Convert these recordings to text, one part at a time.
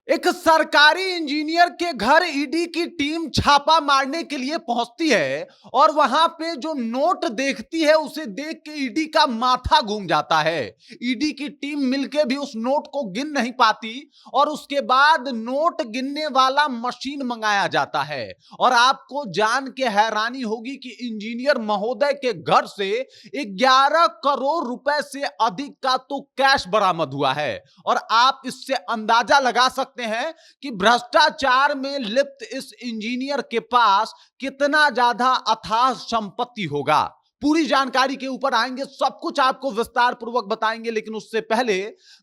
एक सरकारी इंजीनियर के घर ईडी की टीम छापा मारने के लिए पहुंचती है और वहां पे जो नोट देखती है उसे देख के ईडी का माथा घूम जाता है। ईडी की टीम मिलके भी उस नोट को गिन नहीं पाती और उसके बाद नोट गिनने वाला मशीन मंगाया जाता है। और आपको जान के हैरानी होगी कि इंजीनियर महोदय के घर से 11 करोड़ रुपए से अधिक का तो कैश बरामद हुआ है। और आप इससे अंदाजा लगा सकते हैं कि भ्रष्टाचार में लिप्त इस इंजीनियर के पास कितना ज्यादा अथाह संपत्ति होगा। पूरी जानकारी के ऊपर आएंगे, सब कुछ आपको विस्तार पूर्वक बताएंगे, लेकिन उससे पहले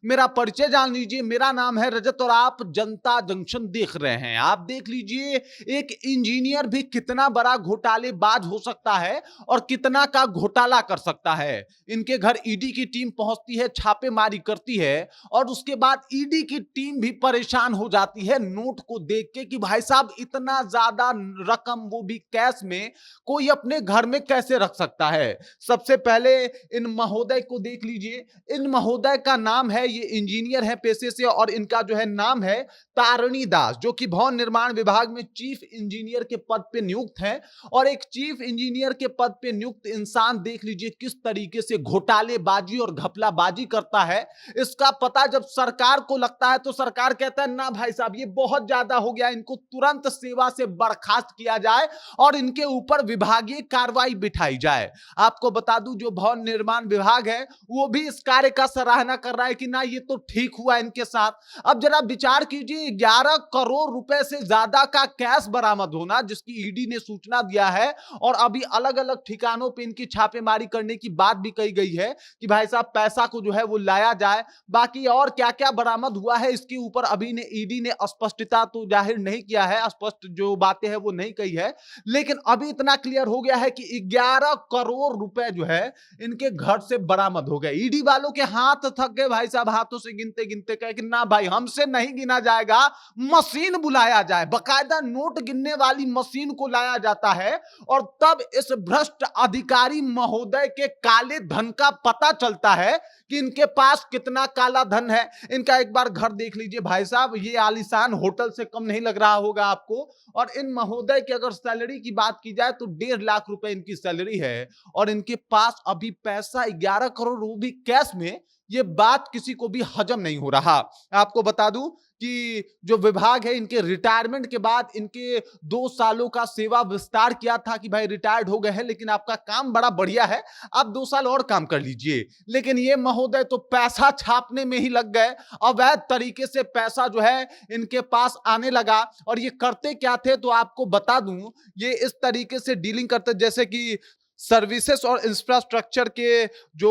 मेरा परिचय जान लीजिए। मेरा नाम है रजत और आप जनता जंक्शन देख रहे हैं। आप देख लीजिए एक इंजीनियर भी कितना बड़ा घोटालेबाज हो सकता है और कितना का घोटाला कर सकता है। इनके घर ईडी की टीम पहुंचती है, छापेमारी करती है और उसके बाद ईडी की टीम भी परेशान हो जाती है नोट को देख के कि भाई साहब इतना ज्यादा रकम, वो भी कैश में, कोई अपने घर में कैसे रख सकता है। सबसे पहले इन महोदय को देख लीजिए। इन महोदय का नाम है, ये इंजीनियर है पेशे से और इनका जो है नाम है तारणी दास, जो कि भवन निर्माण विभाग में चीफ इंजीनियर के पद पे नियुक्त है। और एक चीफ इंजीनियर के पद पे नियुक्त इंसान देख लीजिए किस तरीके से घोटालेबाजी और घपलाबाजी करता है। इसका पता जब सरकार को लगता है तो सरकार कहता है ना भाई साहब ये बहुत ज्यादा हो गया, इनको तुरंत सेवा से बर्खास्त किया जाए और इनके ऊपर विभागीय कार्रवाई बिठाई जाए। आपको बता दूं जो भवन निर्माण विभाग है वो भी इस कार्य का सराहना कर रहा है कि ना ये तो ठीक हुआ इनके साथ। अब जरा विचार कीजिए, 11 करोड़ रुपए से ज्यादा का कैश बरामद होना, जिसकी ईडी ने सूचना दिया है और अभी अलग अलग ठिकानों पे इनकी छापेमारी करने की बात भी कही गई है कि भाई साहब पैसा को जो है वो लाया जाए। बाकी और क्या क्या बरामद हुआ है इसके ऊपर अभी ने ईडी ने स्पष्टता तो जाहिर नहीं किया है, स्पष्ट जो बातें हैं वो नहीं कही है, लेकिन अभी इतना क्लियर हो गया है कि 11 करोड़ रुपए जो है इनके घर से बरामद हो गए। ईडी वालों के हाथ थक गए भाई साहब, हाथों से गिनते गिनते कहे कि ना भाई हमसे नहीं गिना जाएगा, मशीन बुलाया जाए। बकायदा नोट गिनने वाली मशीन को लाया जाता है और तब इस भ्रष्ट अधिकारी महोदय के काले धन का पता चलता है कि इनके पास कितना काला धन है। इनका एक बार घर देख लीजिए भाई साहब, ये आलीशान होटल से कम नहीं लग रहा होगा आपको। और इन महोदय की अगर सैलरी की बात की जाए तो 1.5 लाख रुपए इनकी सैलरी है और इनके पास अभी पैसा 11 करोड़ वो भी कैश में। ये बात किसी को भी हजम नहीं हो रहा। आपको बता दूं कि जो विभाग है इनके रिटायरमेंट के बाद इनके 2 सालों का सेवा विस्तार किया था कि भाई रिटायर्ड हो गए हैं लेकिन आपका काम बड़ा बढ़िया है, आप 2 साल और काम कर लीजिए। लेकिन ये महोदय तो पैसा छापने में ही लग गए। अवैध तरीके से पैसा जो है इनके पास आने लगा और ये करते क्या थे तो आपको बता दूं, ये इस तरीके से डीलिंग करते जैसे कि सर्विसेज और इंफ्रास्ट्रक्चर के जो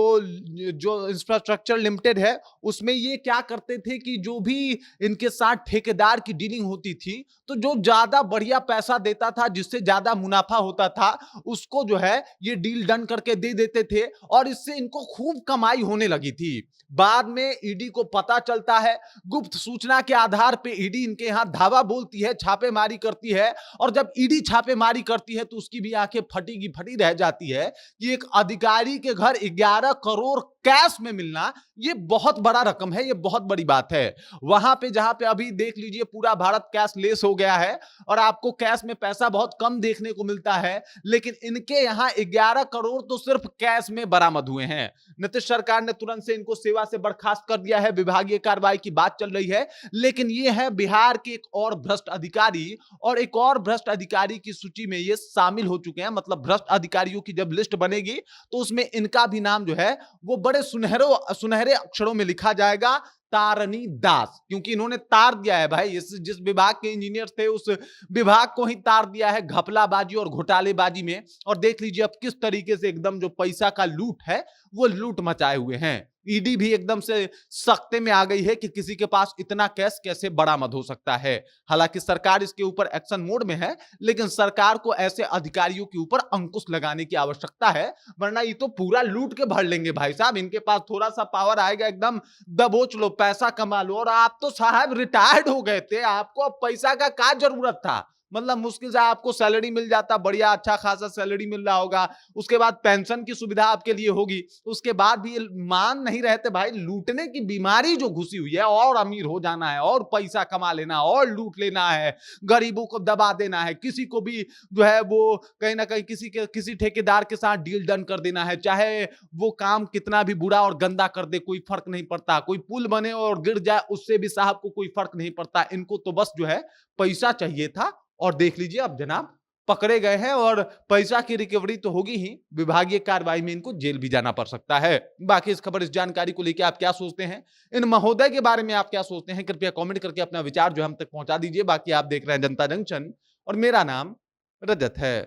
जो इंफ्रास्ट्रक्चर लिमिटेड है उसमें ये क्या करते थे कि जो भी इनके साथ ठेकेदार की डीलिंग होती थी तो जो ज्यादा बढ़िया पैसा देता था, जिससे ज्यादा मुनाफा होता था, उसको जो है ये डील डन करके दे देते थे और इससे इनको खूब कमाई होने लगी थी। बाद में ईडी को पता चलता है, गुप्त सूचना के आधार पे ईडी इनके यहां धावा बोलती है, छापेमारी करती है और जब ईडी छापेमारी करती है तो उसकी भी आंखें फटी की फटी रह जाती है कि एक अधिकारी के घर 11 करोड़ कैश में मिलना ये बहुत बड़ा रकम है, ये बहुत बड़ी बात है। वहां पे जहां पे अभी देख लीजिए पूरा भारत कैशलेस हो गया है और आपको कैश में पैसा बहुत कम देखने को मिलता है, लेकिन इनके यहां 11 करोड़ तो सिर्फ कैश में बरामद हुए हैं। नीतीश सरकार ने तुरंत से इनको सेवा से बर्खास्त कर दिया है, विभागीय कार्रवाई की बात चल रही है। लेकिन ये है बिहार के एक और भ्रष्ट अधिकारी और एक और भ्रष्ट अधिकारी की सूची में ये शामिल हो चुके हैं। मतलब भ्रष्ट अधिकारियों की जब लिस्ट बनेगी तो उसमें इनका भी नाम जो है वो बड़े सुनहरे अक्षरों में लिखा जाएगा, तारणी दास, क्योंकि इन्होंने तार दिया है भाई, इस जिस विभाग के इंजीनियर थे उस विभाग को ही तार दिया है घपलाबाजी और घोटालेबाजी में। और देख लीजिए अब किस तरीके से एकदम जो पैसा का लूट है वो लूट मचाए हुए हैं। ईडी भी एकदम से सख्ते में आ गई है कि किसी के पास इतना कैश कैसे बरामद हो सकता है। हालांकि सरकार इसके ऊपर एक्शन मोड में है, लेकिन सरकार को ऐसे अधिकारियों के ऊपर अंकुश लगाने की आवश्यकता है, वरना ये तो पूरा लूट के भर लेंगे भाई साहब। इनके पास थोड़ा सा पावर आएगा एकदम दबोच लो, पैसा कमा लो। और आप तो साहब रिटायर्ड हो गए थे, आपको अब पैसा का क्या जरूरत था? मतलब मुश्किल से आपको सैलरी मिल जाता, बढ़िया अच्छा खासा सैलरी मिल रहा होगा, उसके बाद पेंशन की सुविधा आपके लिए होगी, उसके बाद भी ये मान नहीं रहते भाई। लूटने की बीमारी जो घुसी हुई है, और अमीर हो जाना है और पैसा कमा लेना और लूट लेना है, गरीबों को दबा देना है, किसी को भी जो है वो कहीं ना कहीं किसी ठेकेदार के साथ डील डन कर देना है, चाहे वो काम कितना भी बुरा और गंदा कर दे कोई फर्क नहीं पड़ता, कोई पुल बने और गिर जाए उससे भी साहब को कोई फर्क नहीं पड़ता। इनको तो बस जो है पैसा चाहिए था, और देख लीजिए अब जनाब पकड़े गए हैं, और पैसा की रिकवरी तो होगी ही, विभागीय कार्रवाई में इनको जेल भी जाना पड़ सकता है। बाकी इस खबर, इस जानकारी को लेकर आप क्या सोचते हैं, इन महोदय के बारे में आप क्या सोचते हैं, कृपया कमेंट करके अपना विचार जो हम तक पहुंचा दीजिए। बाकी आप देख रहे हैं जनता जंक्शन और मेरा नाम रजत है।